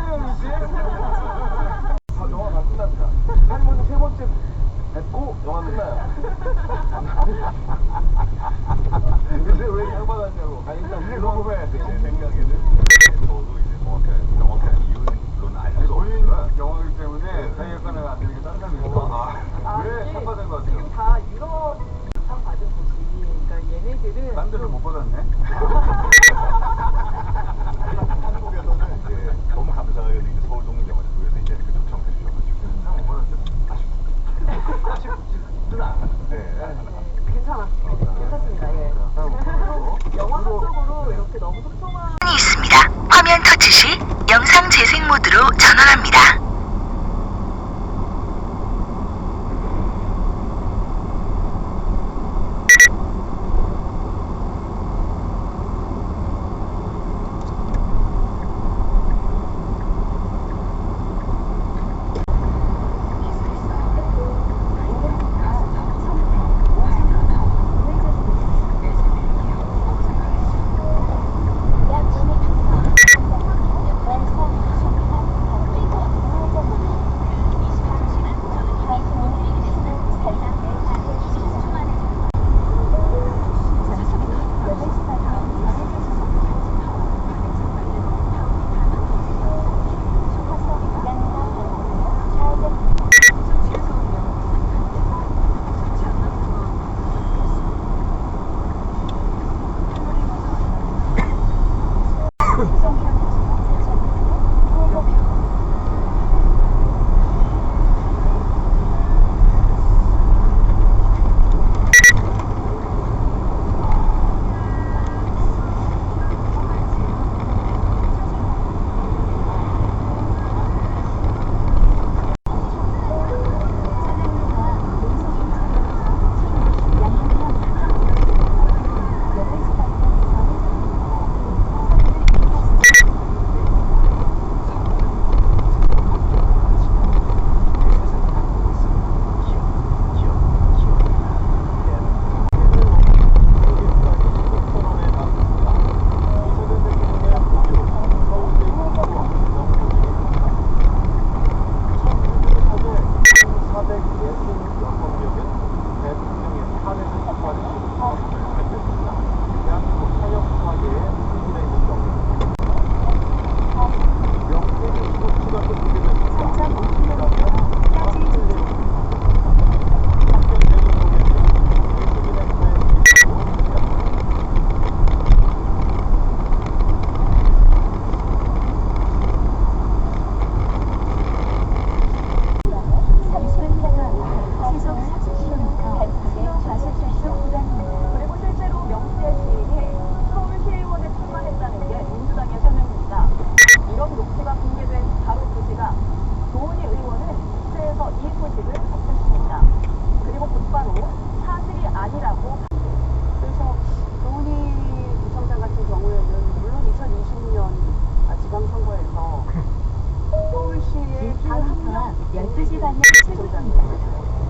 12시 방향 출구입니다.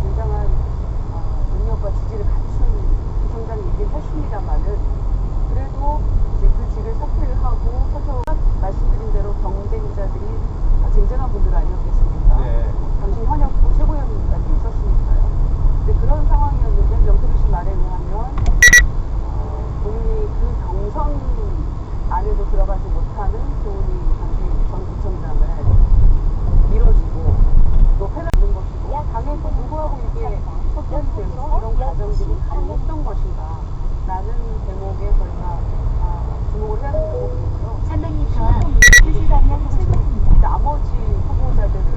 굉장한 능력과 지지를 갖춘 구청장 얘기를 했습니다만은 그래도 이제 그 질을 사퇴를 하고 서서 말씀드린 대로 경쟁자들이 쟁쟁한 분들 아니었겠습니까? 네. 당시 현역 최고위원까지 있었으니까요. 근데 그런 상황이었는데 명태균 씨 말에 의하면 본인이 그 경선 안에도 들어가지 못하는 교훈이 당시 전 구청장을 밀어주고 또 패널하는 것이고 당에도 불구하고 이게 소통이 돼서 이런 과정들이 가능했던 것인가 라는 대목에 저희가 주목을 해야 된다고 보고요. 300m 앞 12시 방향 출구입니다. 나머지 후보자들은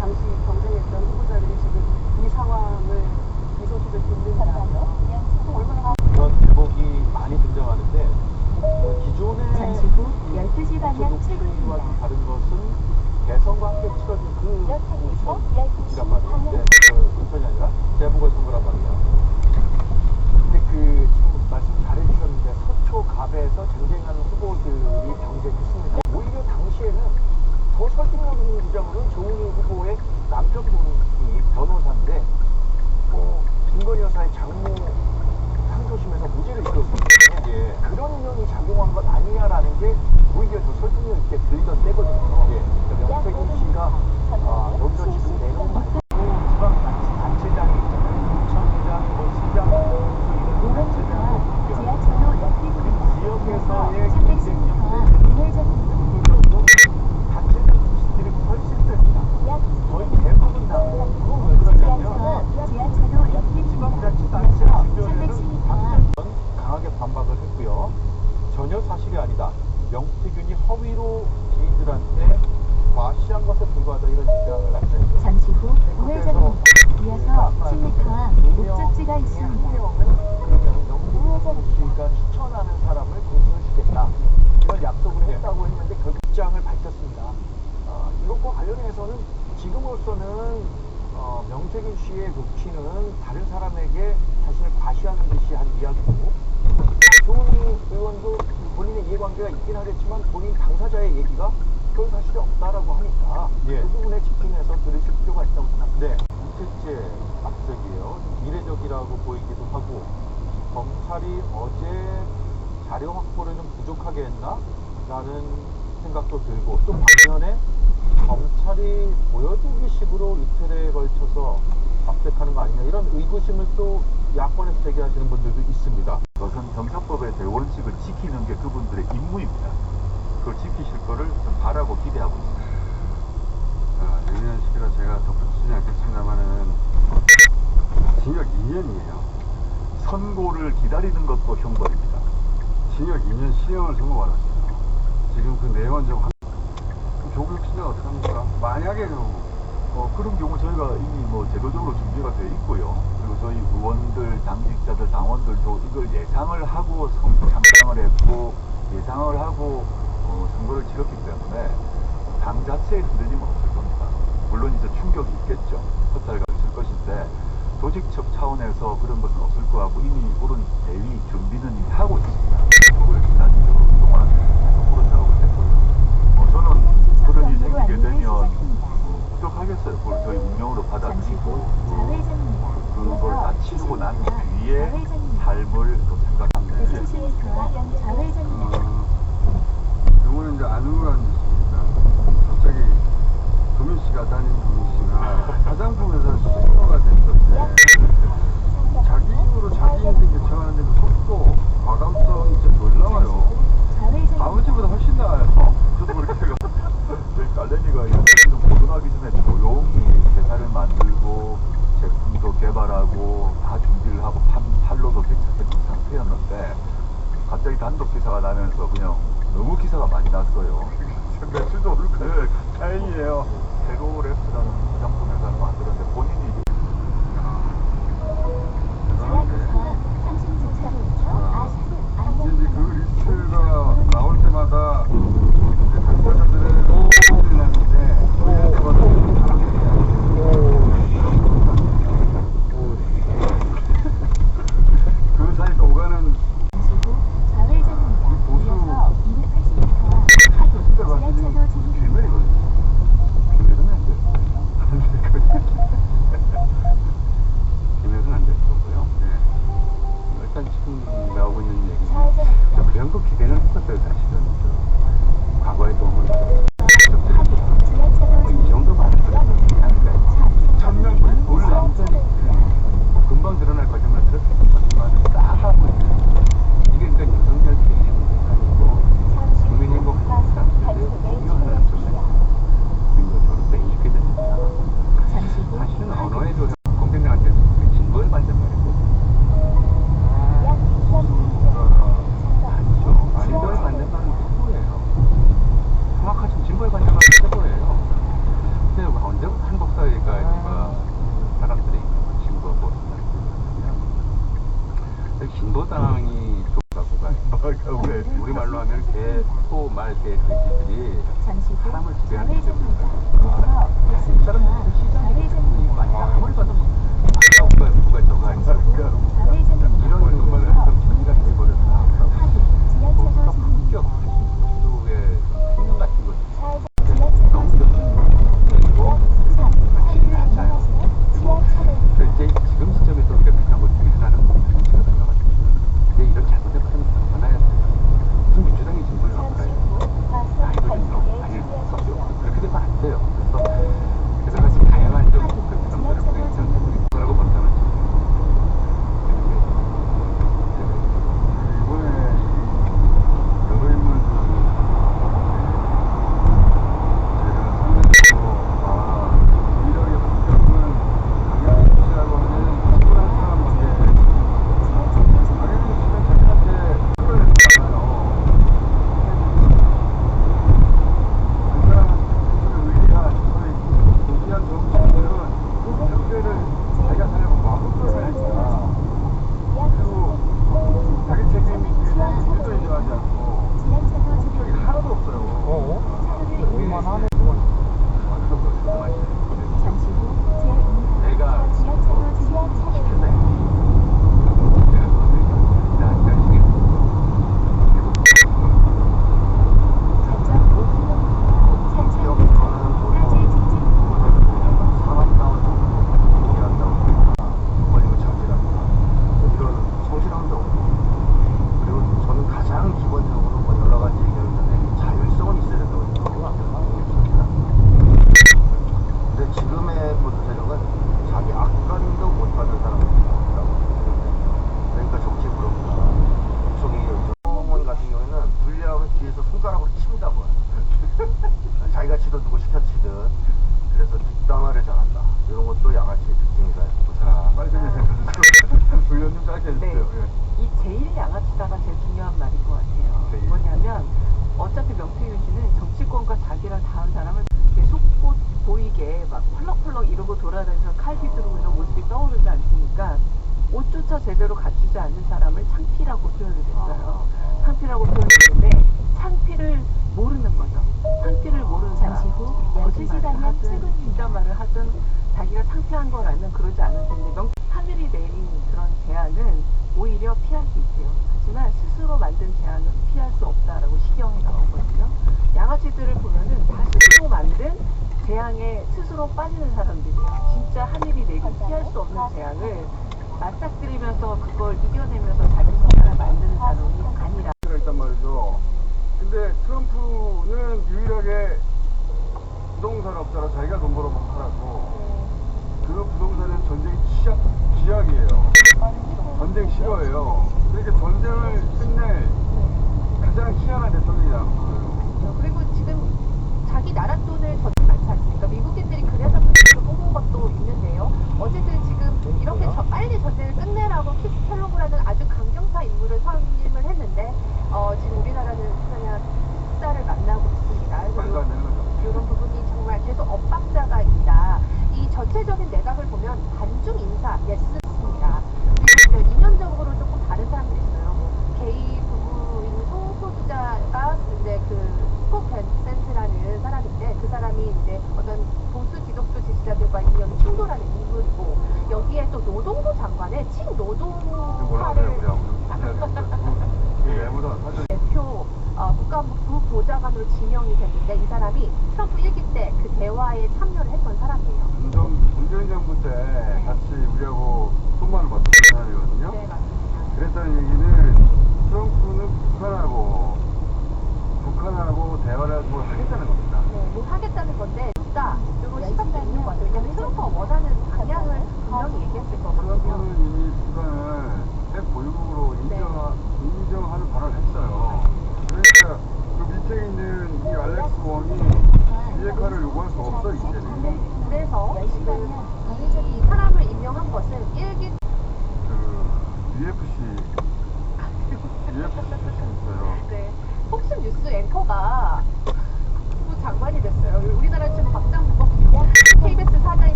당시 경쟁했던 후보자들이 지금 이 상황을 이 소식을 듣는다면 얼마나 그런 대목이 많이 등장하는데 기존의 잠시 후 12시 방향 녹지와 출구입니다. 좀 다른 것은 대선과 함께 치러진 그 우선이란 말이에요. 우선이 아니라 재보궐선거란 말이야. 근데 그 지금 말씀 잘해주셨는데 서초갑에서 쟁쟁하는 후보들이 경쟁했습니다. 오히려 당시에는 더 설득력 있는 주장으로는 조은희 후보의 남편분이 변호사인데 김건희 여사의 장모 상조심에서 무죄를 이끌었었는데 그런 인연이 작용한 것 아니냐라는 게 오히려 더 설득력 있게 들리던 때거든요. 그러니까 명태균 씨가 여기서 지금 내놓은 말고 지방단체장이 있잖아요. 구청장, 시장, 이런 단체장으로 지하철로 옆입니다. 지역에서의 310m 앞 우회전입니다. 단체장 출신들이 훨씬 셉니다. 거의 대부분 나오고 왜 그러냐면 지하철로 옆입니다. 지방자치단체 주변에는 310m 앞 강하게 반박을 했고요. 전혀 사실이 아니다. 명태균이 허위로 지인들한테 과시한 것에 불과하다 이런 입장을 나타냈죠. 잠시 후 우회전입니다. 이어서 10m 앞 목적지가 있습니다. 그러면 명태균 씨가 추천하는 사람을 공천을 주겠다. 이런 약속을 했다고 했는데 결국 입장을 밝혔습니다. 이것과 관련해서는 지금으로서는 명태균 씨의 녹취는 다른 사람에게 자신을 과시하는 듯이 한 이야기고 조은희 의원도 본인의 이해관계가 있긴 하겠지만 본인 당사자의 얘기가 그런 사실이 없다라고 하니까 그 부분에 집중해서 들으실 필요가 있다고 생각합니다. 네. 둘째 압색이에요. 이례적이라고 보이기도 하고 검찰이 어제 자료 확보를 좀 부족하게 했나? 라는 생각도 들고 또 반면에 검찰이 보여주기식으로 이틀에 걸쳐서 압색하는 거 아니냐 이런 의구심을 또 야권에서 제기하시는 분들도 있습니다. 그것은 경찰법의 대원칙을 지키는 게 그분들의 임무입니다. 그걸 지키실 거를 좀 바라고 기대하고 있습니다. 유년 시기라 제가 덧붙이지 않겠습니다만은 징역 2년이에요. 선고를 기다리는 것도 형벌입니다. 징역 2년 실형을 선고받았어요. 지금 그 내용은 좀 조국 씨는 어떡합니까? 만약에 그런 경우 저희가 이미 제도적으로 준비가 되어 있고요. 그리고 저희 의원들, 당직자들, 당원들도 이걸 예상을 하고 참상을 했고 예상을 하고 선거를 치렀기 때문에 당 자체에 흔들림은 없을 겁니다. 물론 이제 충격이 있겠죠. 허탈가 있을 것인데 조직적 차원에서 그런 것은 없을 거하고 이미 그런 대위 준비는 이미 하고 있습니다. 그걸 지난주 동안 계속 그런 작업을 했고요. 저는 그런 일이 생기게 되면 부족하겠어요. 그걸 저희 운영으로 받아들이고 그걸 다 치르고 난 뒤에 삶을 또 생각합니다. 170m 앞 좌회전입니다. 그거는 이제 아누라는 있습니다. 갑자기 조민 씨가 다닌 조민 씨가 화장품 회사 CEO가 됐던데 자기 힘으로 자기 인생 개척하는데 그 속도, 과감성이 진짜 놀라워요. 아버지보다 훨씬 나아요. 저도 그렇게 생각합니다. 저희 딸내미가 지금 고등하기 전에 조용히 회사를 만들고 제품도 개발하고 다 준비를 하고 판로도 개척했던 상태였는데 갑자기 단독 기사가 나면서 그냥 너무 기사가 많이 났어요. 며칠도 오르고 다행이에요. 페로 랩스라는 진보당이 좀 갖고 가요. 우리 말로 하면 개토말 개돼지들이 잠시 후 사람을 지배하는 게 좌회전입니다. 이어서 버스가 좌회전입니다. 아무리 봐도 누가 저거 아니야. 좌회전입니다. 이런 정말 정리가 돼버렸다. 지하철도 품격 속에 생명 같은 거. 지하철도 그리고 확실히 낮아요. 그래서 이제 지금 시점에서 우리가 비슷한 것 중에 하나는 정치가 달라가지고 근데 이런 잘못된 판이 변화야 돼. 무슨 민주당이 진보를 바꿔야 돼. 이거 좀 아닐 수 없어. 그렇게 되면 안 돼요. 그래서 지금 다양한 좀 사람들을 보내서 그러고 본다면 이번에 여러 인물들 제가 상대적으로 이력의 품격은 당연히 무시라고 하는 충분한 사람밖에 당연히 지금 자기한테 표를 냈잖아요. 그 사람한테 의리한 소위 고귀한 정치인들은 경제를 자기가 살려고 마음껏 하니까 그리고 자기 책임에 대한 일도 인정하지 않고 품격이 하나도 없어요. 얼마나 잠시 후 제2호 내가 지하철로 지하철을 전전 5km 차천 화재 직진 사람다운 얘기한다고 버리고 자질합니다. 이런 성실함도 없고 그리고 저는 가장 기본적으로 뭐 여러 가지 얘기하는데 자율성은 있어야 된다고 생각합니다. 근데 지금의 보수 세력은 자기 악감도 못하는 사람들이라고 그러니까 정치 부럽다. 저기 정원 같은 경우에는 불리하면 뒤에서 손가락으로 칩니다 뭐. 자기가 치든 누구 시켜치든 그래서 뒷담화를 잘한다. 이런 것도 양아치의 특징이다. 빨리 좀 해주세요. 의원님 짧게 해주세요. 예. 이 제일 양아치다가 제일 중요한 말인 것 같아요. 제일. 뭐냐면 어차피 명태균 씨는 정치권과 자기랑 다른 사람을 이렇게 속고 보이게 막 펄럭펄럭 이러고 돌아다니면서 칼 휘두르고 이런 모습이 떠오르지 않습니까? 옷조차 제대로 갖추지 않는 사람을 창피라고 표현을 했어요. 창피라고 표현했는데 창피를 모르는 거죠. 창피를 모르는 잠시 후 거짓말을 12시 방향 하든 출구입니다. 진짜말을 하든 자기가 창피한 걸 알면 그러지 않을 텐데 하늘이 내린 그런 제안은 오히려 피할 수 있대요. 하지만 스스로 만든 제안은 피할 수 없다라고 시경에 나오거든요. 양아치들을 보면은 다 스스로 만든 재앙에 스스로 빠지는 사람들이에요. 진짜 하늘이 내린 피할 수 없는 재앙을 맞닥뜨리면서 그걸 이겨내면서 자기 생각을 만드는 사람이 아니라. 있단 말이죠. 근데 트럼프는 유일하게 부동산 업자로 자기가 돈 벌어먹고 살았고 그 부동산은 전쟁 지약이에요. 전쟁 싫어해요. 그러니까 전쟁을 끝낼 가장 희한한 대통령이다. 그리고 지금 자기 나라 돈을 저축 많지 않습니까? 미국인들이 그래서 그걸 뽑은 것도 있는데요. 어쨌든 지금 이렇게 빨리 전쟁을 끝내라고 키스 켈로그라는 아주 강경파 인물을 선임을 했는데 지금 우리나라는 그냥 흑사를 만나고 있습니다. 말도 안 되는 거죠. 이런 부분이 정말 계속 엇박자가 있다. 이 전체적인 내각을 보면 반중 인사 예스입니다. 그리고 이면적으로 조금 다른 사람들이 있어요. 게이 부부인 소소주자가 이제 그 스콧 벤센트라는 사람인데 그 사람이 이제 어떤 보수 기독교 지지자들과 인연이 충돌하는 인물이고 여기에 또 노동부 장관의 친노동파를 대표 국가부보좌관으로 지명이 됐는데 이 사람이 트럼프 1기 때 그 대화에 참여를 했던 사람이에요. 문재인 정부 때 같이 우리하고 손만을 맞췄던 사람이거든요. 네, 맞습니다. 그랬다는 얘기는 트럼프는 북한하고 대화를 뭘 하겠다는 겁니다. 네, 뭐 하겠다는 건데 이런 시각도 있는 것 같아요. 왜냐하면 트럼프가 원하는 방향을 분명히 얘기했을 거거든요. 트럼프는 이미 북한을 핵 보유국으로 인정하는 발언을 했어요. 그러니까 그 밑에 있는 이 알렉스 원이 비핵화를 요구할 수 없어 이제는. 그래서 지금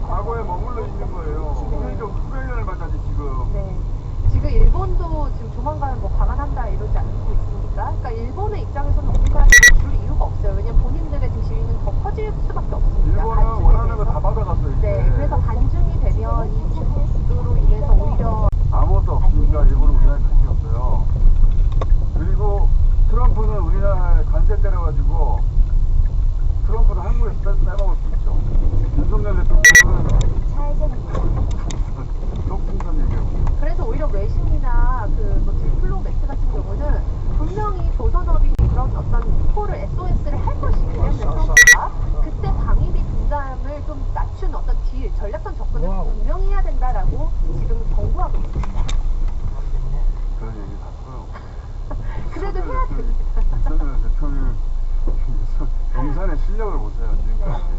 과거에 머물러 있는 거예요. 그러니까 후회를 받아지 지금. 네. 지금 일본도 지금 조만간 뭐 방한한다 이러지 않고 있습니까? 그러니까 일본의 입장에서는 우리나라 줄 이유가 없어요. 왜냐면 본인들의 지금 시위는 더 커질 수밖에 없습니다. 일본은 반중에 원하는 거 대해서. 다 받아갔어요. 이제. 네, 그래서 반중이 되면 이 중으로 인해서 오히려 아무것도 없으니까 일본은 우리나라에 관심이 없어요. 그리고 트럼프는 우리나라에 관세 때려가지고 트럼프는 한국에서 빼먹을 수 있죠. 윤석열 대통령은 똥풍선 얘기하고. 그래서 오히려 외신이나 그뭐 디플로매트 같은 경우는 분명히 조선업이 그런 어떤 콜을 SOS를 할 것이기 때문에 트럼프가 그때 방위비 분담을 좀 낮춘 어떤 딜, 전략적 접근을 분명히 해야 된다라고 지금 경고하고 있습니다. 그런 얘기 봤어요. 그래도 해야 됩니다. 윤석열 대통령 용산의 실력을 보세요. 지금까지.